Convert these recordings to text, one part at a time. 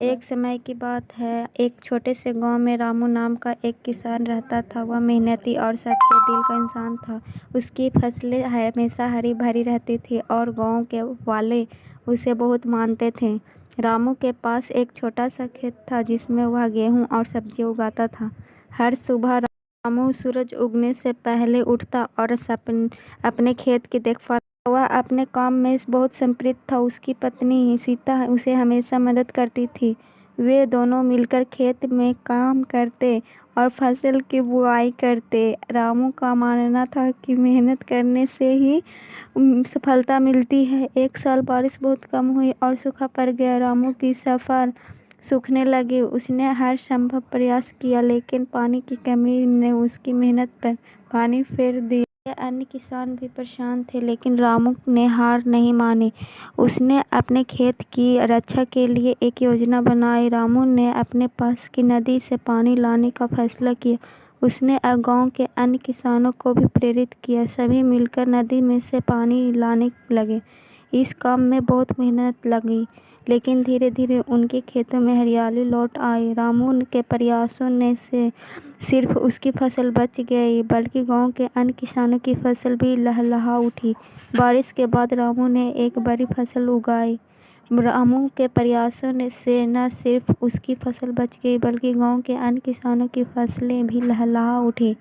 एक समय की बात है, एक छोटे से गांव में रामू नाम का एक किसान रहता था। वह मेहनती और सच्चे दिल का इंसान था। उसकी फसलें हमेशा हरी भरी रहती थी और गांव के वाले उसे बहुत मानते थे। रामू के पास एक छोटा सा खेत था जिसमें वह गेहूं और सब्जी उगाता था। हर सुबह रामू सूरज उगने से पहले उठता और अपने खेत की देखभाल। वह अपने काम में बहुत समृद्ध था। उसकी पत्नी सीता उसे हमेशा मदद करती थी। वे दोनों मिलकर खेत में काम करते और फसल की बुआई करते। रामू का मानना था कि मेहनत करने से ही सफलता मिलती है। एक साल बारिश बहुत कम हुई और सूखा पड़ गया। रामू की फसल सूखने लगी। उसने हर संभव प्रयास किया लेकिन पानी की कमी ने उसकी मेहनत पर पानी फेर दिया। अन्य किसान भी परेशान थे लेकिन रामू ने हार नहीं मानी। उसने अपने खेत की रक्षा के लिए एक योजना बनाई। रामू ने अपने पास की नदी से पानी लाने का फैसला किया। उसने गांव के अन्य किसानों को भी प्रेरित किया। सभी मिलकर नदी में से पानी लाने लगे। इस काम में बहुत मेहनत लगी लेकिन धीरे धीरे उनके खेतों में हरियाली लौट आई। रामू के प्रयासों ने से सिर्फ उसकी फसल बच गई बल्कि गांव के अन्य किसानों की फसल भी लहलहा उठी। बारिश के बाद रामू ने एक बड़ी फसल उगाई। रामू के प्रयासों से न सिर्फ उसकी फसल बच गई बल्कि गांव के अन्य किसानों की फसलें भी लहलहा उठी।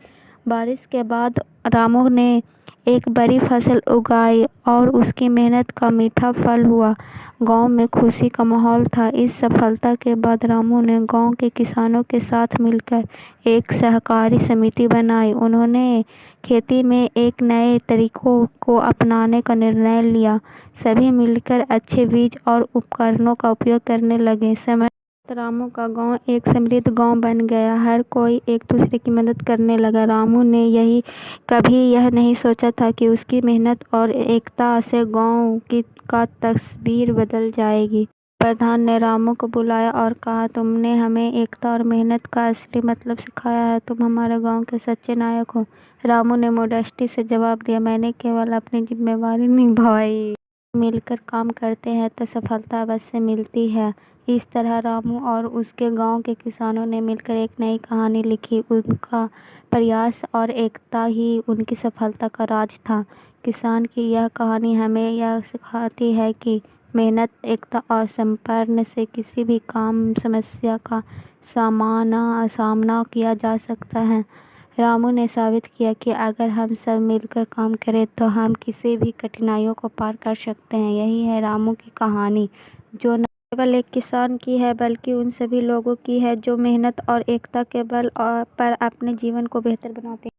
बारिश के बाद रामू ने एक बड़ी फसल उगाई और उसकी मेहनत का मीठा फल हुआ। गांव में खुशी का माहौल था। इस सफलता के बाद रामू ने गांव के किसानों के साथ मिलकर एक सहकारी समिति बनाई। उन्होंने खेती में एक नए तरीकों को अपनाने का निर्णय लिया। सभी मिलकर अच्छे बीज और उपकरणों का उपयोग करने लगे। समय रामू का गांव एक समृद्ध गांव बन गया। हर कोई एक दूसरे की मदद करने लगा। रामू ने कभी यह नहीं सोचा था कि उसकी मेहनत और एकता से गांव का तस्वीर बदल जाएगी। प्रधान ने रामू को बुलाया और कहा, तुमने हमें एकता और मेहनत का असली मतलब सिखाया है। तुम हमारे गांव के सच्चे नायक हो। रामू ने मोडेस्टी से जवाब दिया, मैंने केवल अपनी जिम्मेवारी निभाई। मिलकर काम करते हैं तो सफलता अवश्य मिलती है। इस तरह रामू और उसके गांव के किसानों ने मिलकर एक नई कहानी लिखी। उनका प्रयास और एकता ही उनकी सफलता का राज था। किसान की यह कहानी हमें यह सिखाती है कि मेहनत, एकता और समर्पण से किसी भी समस्या का सामना किया जा सकता है। रामू ने साबित किया कि अगर हम सब मिलकर काम करें तो हम किसी भी कठिनाइयों को पार कर सकते हैं। यही है रामू की कहानी, जो न केवल एक किसान की है बल्कि उन सभी लोगों की है जो मेहनत और एकता के बल पर अपने जीवन को बेहतर बनाते हैं।